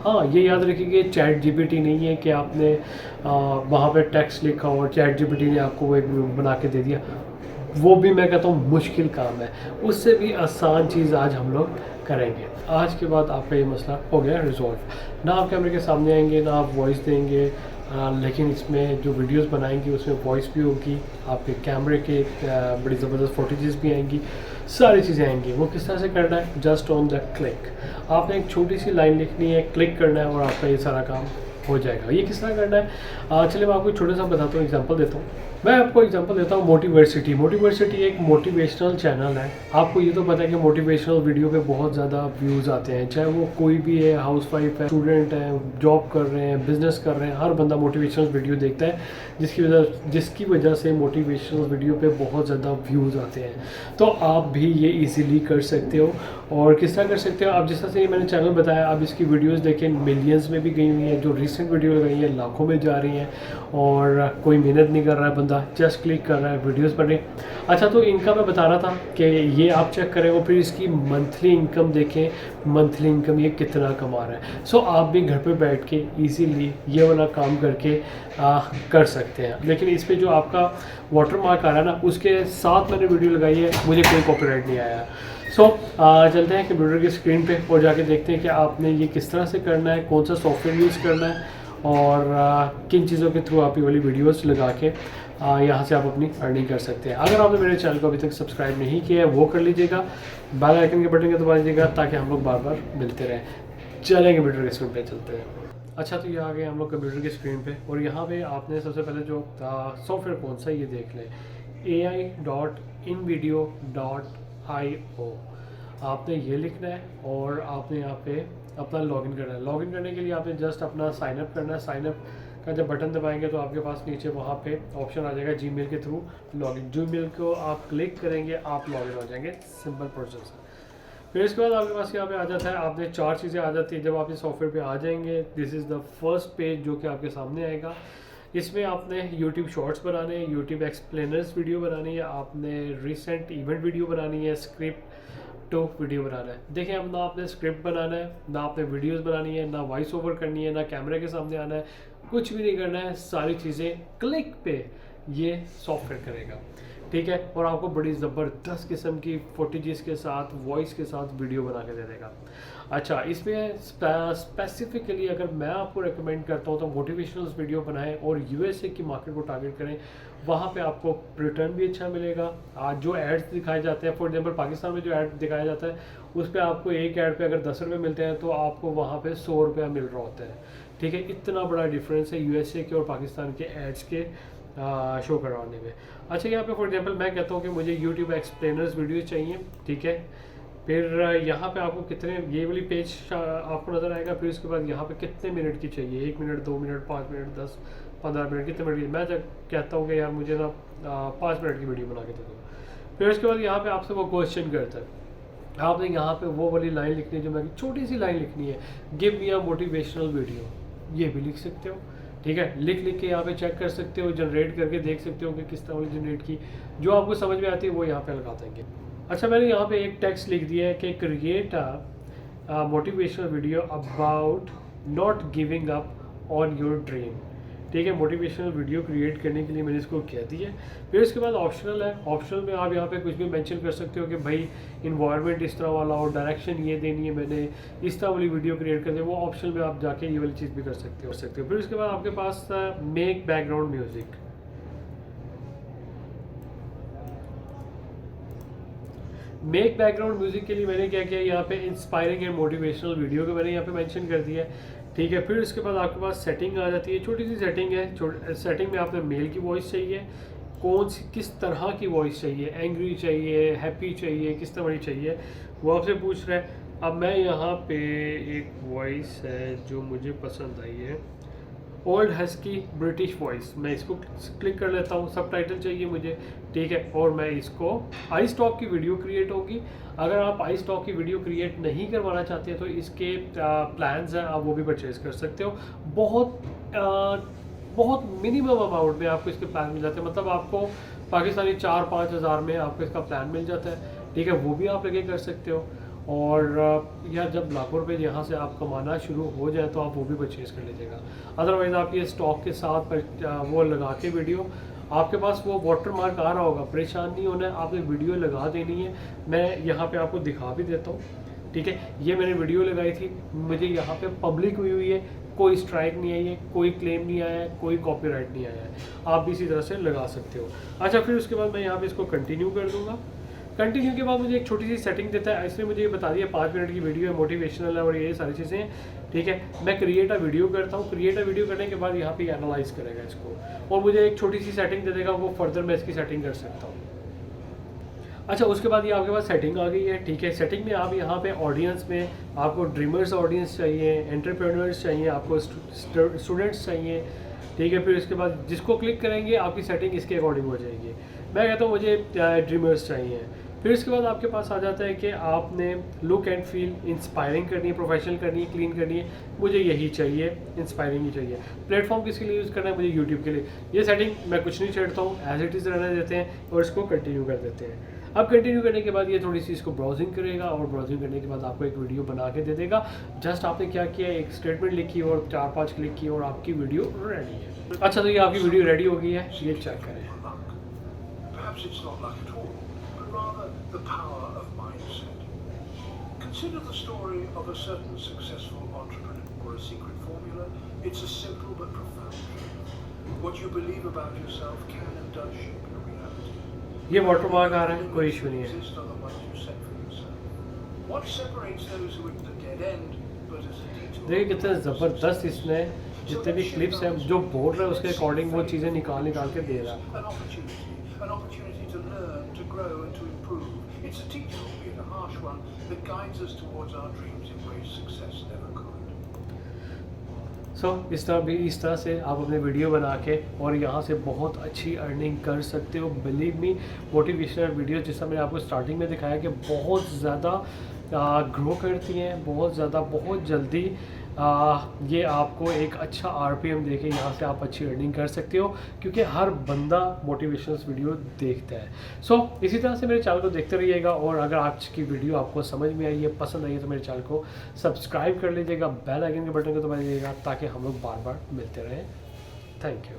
हाँ, ये याद रखिए कि चैट जीपीटी नहीं है कि आपने वहाँ पे टेक्स्ट लिखा और चैट जीपीटी ने आपको वो एक बना के दे दिया। वो भी मैं कहता हूँ मुश्किल काम है, उससे भी आसान चीज़ आज हम लोग करेंगे। आज के बाद आपका ये मसला हो गया रिजॉल्व। ना आप कैमरे के सामने आएंगे, ना आप वॉइस देंगे, लेकिन इसमें जो वीडियोस बनाएंगे उसमें वॉइस भी होगी, आपके कैमरे के बड़ी ज़बरदस्त फुटेजेस भी आएंगी, सारी चीज़ें आएंगी। वो किस तरह से करना है? Just on the click. आपने एक छोटी सी लाइन लिखनी है, क्लिक करना है और आपका ये सारा काम हो जाएगा। ये किस तरह करना है? चलिए मैं आपको छोटा सा बताता हूँ, एग्जांपल देता हूँ। मैं आपको एग्जांपल देता हूँ मोटिवर्सिटी। मोटिवर्सिटी एक मोटिवेशनल चैनल है। आपको ये तो पता है कि मोटिवेशनल वीडियो पे बहुत ज़्यादा व्यूज़ आते हैं, चाहे वो कोई भी है, हाउसवाइफ है, स्टूडेंट है, जॉब कर रहे हैं, बिजनेस कर रहे हैं, हर बंदा मोटिवेशनल वीडियो देखता है, जिसकी वजह से मोटिवेशनल वीडियो पे बहुत ज़्यादा व्यूज़ आते हैं। तो आप भी ये ईजीली कर सकते हो। और किस तरह कर सकते हो? आप जिस तरह से मैंने चैनल बताया, आप इसकी वीडियोस देखें, मिलियंस में भी गई हुई हैं, जो रिसेंट वीडियो लगाई है लाखों में जा रही हैं, और कोई मेहनत नहीं कर रहा है बंदा, जस्ट क्लिक कर रहा है, वीडियोस बने। अच्छा, तो इनका मैं बता रहा था कि ये आप चेक करें और फिर इसकी मंथली इनकम देखें, मंथली इनकम ये कितना कमा रहा है। सो आप भी घर पे बैठ के इजीली ये वाला काम करके कर सकते हैं। लेकिन इस पर जो आपका वाटर मार्क आ रहा है ना, उसके साथ मैंने वीडियो लगाई है, मुझे कोई कॉपीराइट नहीं आया। सो चलते हैं कंप्यूटर की स्क्रीन पे और जाके देखते हैं कि आपने ये किस तरह से करना है, कौन सा सॉफ्टवेयर यूज़ करना है, और किन चीज़ों के थ्रू आप ये वाली वीडियोस लगा के यहाँ से आप अपनी अर्निंग कर सकते हैं। अगर आपने मेरे चैनल को अभी तक सब्सक्राइब नहीं किया है, वो कर लीजिएगा, बेल आइकन के बटन को दबा दीजिएगा, ताकि हम लोग बार बार मिलते रहें। चलें कंप्यूटर की स्क्रीन पे चलते हैं। अच्छा, तो ये आ गए हम लोग कंप्यूटर की स्क्रीन पे, और यहाँ पे आपने सबसे पहले जो सॉफ्टवेयर कौन सा ये देख लें, ai.invideo.io। आपने ये लिखना है और आपने यहाँ पे अपना लॉगिन करना है। लॉगिन करने के लिए आपने जस्ट अपना साइनअप करना है। साइनअप का जब बटन दबाएंगे तो आपके पास नीचे वहाँ पे ऑप्शन आ जाएगा जीमेल के थ्रू लॉगिन। जीमेल को आप क्लिक करेंगे, आप लॉगिन हो जाएंगे। सिंपल प्रोसेस है। फिर इसके बाद आपके पास यहाँ पे आ जाता है, आपने 4 चीज़ें आ जाती है। जब आप इस सॉफ्टवेयर पे आ जाएंगे, this is the first page जो कि आपके सामने आएगा। इसमें आपने YouTube शॉर्ट्स बनाने हैं, YouTube एक्सप्लेनर्स वीडियो बनानी है, आपने रिसेंट इवेंट वीडियो बनानी है, स्क्रिप्ट तो वीडियो बनाना है। देखिए, अब ना आपने स्क्रिप्ट बनाना है, ना आपने वीडियोस बनानी है, ना वॉइस ओवर करनी है, ना कैमरे के सामने आना है, कुछ भी नहीं करना है। सारी चीज़ें क्लिक पे ये सॉफ्टवेयर करेगा, ठीक है। और आपको बड़ी ज़बरदस्त किस्म की फुटेजेस के साथ, वॉइस के साथ वीडियो बना के दे देगा। अच्छा, इसमें स्पेसिफिकली अगर मैं आपको रेकमेंड करता हूँ तो मोटिवेशनल वीडियो बनाएं और यूएसए की मार्केट को टारगेट करें। वहाँ पे आपको रिटर्न भी अच्छा मिलेगा। आज जो एड्स दिखाए जाते हैं, फॉर एग्जांपल पाकिस्तान में जो ऐड दिखाया जाता है, उस पर आपको एक ऐड पे अगर 10 रुपये मिलते हैं तो आपको वहाँ पे 100 रुपया मिल रहा होता है, ठीक है। इतना बड़ा डिफरेंस है यूएसए के और पाकिस्तान के एड्स के शो करवाने में। अच्छा, यहाँ पे फॉर एग्जांपल मैं कहता हूँ कि मुझे यूट्यूब एक्सप्लेनर्स वीडियो चाहिए, ठीक है। फिर यहाँ पे आपको कितने, ये वाली पेज आपको नज़र आएगा। फिर उसके बाद यहाँ पे कितने मिनट की चाहिए, 1 मिनट, 2 मिनट, 5 मिनट, 10, 15 मिनट, कितने मिनट की। मैं जब कहता हूँ कि यार मुझे ना 5 मिनट की वीडियो बना के दे दो। फिर उसके बाद यहाँ पे आपसे वो क्वेश्चन करता है, आपने यहाँ पे वो वाली लाइन लिखनी है, जो मैं छोटी सी लाइन लिखनी है, give me a motivational video. ये भी लिख सकते हो, ठीक है। लिख के यहाँ पे चेक कर सकते हो, जनरेट करके देख सकते हो कि किस तरह वाली जनरेट की, जो आपको समझ में आती है वो यहाँ पे लगा देंगे। अच्छा, मैंने यहाँ पे एक टेक्स्ट लिख दिया है कि create a motivational video about not giving up on your dream, ठीक है। मोटिवेशनल वीडियो क्रिएट करने के लिए मैंने इसको कह दिया है। फिर इसके बाद ऑप्शनल है। ऑप्शनल में आप यहाँ पे कुछ भी मेंशन कर सकते हो कि भाई इन्वायरमेंट इस तरह वाला हो, डायरेक्शन ये देनी है, मैंने इस तरह वाली वीडियो क्रिएट कर दी। वो ऑप्शनल में आप जाके ये वाली चीज़ भी कर सकते हो। फिर उसके बाद आपके पास make background music. Make background music के लिए मैंने क्या किया, यहाँ पे इंस्पायरिंग एंड मोटिवेशनल वीडियो को मैंने यहाँ पे मेंशन कर दिया है, ठीक है। फिर उसके बाद आपके पास सेटिंग आ जाती है, छोटी सी सेटिंग है। सेटिंग में आपने मेल की वॉइस चाहिए, कौन सी किस तरह की वॉइस चाहिए, एंग्री चाहिए, हैप्पी चाहिए, किस तरह की चाहिए, वो आपसे पूछ रहा है। अब मैं यहाँ पे एक वॉइस है जो मुझे पसंद आई है, ओल्ड हस्की ब्रिटिश वॉइस, मैं इसको क्लिक कर लेता हूँ। सबटाइटल चाहिए मुझे, ठीक है। और मैं इसको आई स्टॉक की वीडियो क्रिएट होगी। अगर आप आई स्टॉक की वीडियो क्रिएट नहीं करवाना चाहते हैं तो इसके प्लान्स हैं, आप वो भी परचेज कर सकते हो। बहुत मिनिमम अमाउंट में आपको इसके प्लान मिल जाते हैं, मतलब आपको पाकिस्तानी 4-5 हज़ार में आपको इसका प्लान मिल जाता है, ठीक है। वो भी आप लगे कर सकते हो। और या जब लाखों रुपए यहाँ से आप कमाना शुरू हो जाए तो आप वो भी परचेज़ कर लीजिएगा। अदरवाइज़ आप ये स्टॉक के साथ वो लगा के वीडियो, आपके पास वो वाटर मार्क आ रहा होगा, परेशान नहीं होना है, आपने वीडियो लगा देनी है। मैं यहाँ पे आपको दिखा भी देता हूँ, ठीक है। ये मैंने वीडियो लगाई थी, मुझे यहाँ पे पब्लिक हुई हुई है, कोई स्ट्राइक नहीं आई है, कोई क्लेम नहीं आया है, कोई कॉपीराइट नहीं आया है। आप भी इसी तरह से लगा सकते हो। अच्छा, फिर उसके बाद मैं यहाँ पे इसको कंटिन्यू कर दूँगा। कंटिन्यू के बाद मुझे एक छोटी सी सेटिंग देता है, इसने मुझे ये बता दिया 5 मिनट की वीडियो है, मोटिवेशनल है और ये सारी चीज़ें हैं, ठीक है। मैं क्रिएट अ वीडियो करता हूँ, क्रिएट अ वीडियो करने के बाद यहाँ पे एनालाइज करेगा इसको और मुझे एक छोटी सी सेटिंग दे देगा, वो फर्दर मैं इसकी सेटिंग कर सकता हूँ। अच्छा, उसके बाद ये आपके पास सेटिंग आ गई है, ठीक है। सेटिंग में आप यहाँ पे ऑडियंस में आपको ड्रीमर्स ऑडियंस चाहिए, एंटरप्रेन्योर्स चाहिए, आपको स्टूडेंट्स चाहिए, ठीक है। फिर इसके बाद जिसको क्लिक करेंगे आपकी सेटिंग इसके अकॉर्डिंग हो जाएगी। मैं कहता हूँ मुझे ड्रीमर्स चाहिए। फिर इसके बाद आपके पास आ जाता है कि आपने लुक एंड फील इंस्पायरिंग करनी है, प्रोफेशनल करनी है, क्लीन करनी है, मुझे यही चाहिए, इंस्पायरिंग ही चाहिए। प्लेटफॉर्म किसके लिए यूज़ करना है, मुझे यूट्यूब के लिए। ये सेटिंग मैं कुछ नहीं छेड़ता हूँ, एज इट इज़ रहने देते हैं और इसको कंटिन्यू कर देते हैं। अब कंटिन्यू करने के बाद ये थोड़ी सी इसको ब्राउजिंग करेगा और ब्राउजिंग करने के बाद आपको एक वीडियो बना के दे देगा। जस्ट आपने क्या किया, एक स्टेटमेंट लिखी और 4-5 क्लिक किए और आपकी वीडियो रेडी है। अच्छा, तो ये आपकी वीडियो रेडी हो गई है, ये चेक करें। Perhaps it's not luck at all, but rather the power of mindset. Consider the story of a certain successful entrepreneur or a secret formula. It's a simple but profound truth. What you believe about yourself can and does shape your reality. ये watermark आ रहा है, कोई issue नहीं है। Exist are the ones you set for yourself. What separates those who are at the dead end, but as a detour? देखिए कितने ज़बरदस्त इसने जितने भी क्लिप्स हैं जो बोल रहे हैं उसके अकॉर्डिंग वो चीज़ें निकाल के दे रहा है। An opportunity to learn, to grow and to improve. It's a teacher, albeit a harsh one, that guides us towards our dreams in ways success never could. इस तरह से आप अपने वीडियो बना के और यहाँ से बहुत अच्छी अर्निंग कर सकते हो। बिलीव मी, मोटिवेशनल वीडियो जैसा मैंने आपको स्टार्टिंग में दिखाया कि बहुत ज़्यादा ग्रो करती हैं, बहुत ज़्यादा, बहुत जल्दी ये आपको एक अच्छा आरपीएम देके यहाँ से आप अच्छी अर्निंग कर सकते हो, क्योंकि हर बंदा मोटिवेशनल वीडियो देखता है। इसी तरह से मेरे चैनल को देखते रहिएगा और अगर आज की वीडियो आपको समझ में आई है, पसंद आई है, तो मेरे चैनल को सब्सक्राइब कर लीजिएगा, बेल आइकन के बटन को दबा दीजिएगा ताकि हम लोग बार बार मिलते रहें। Thank you.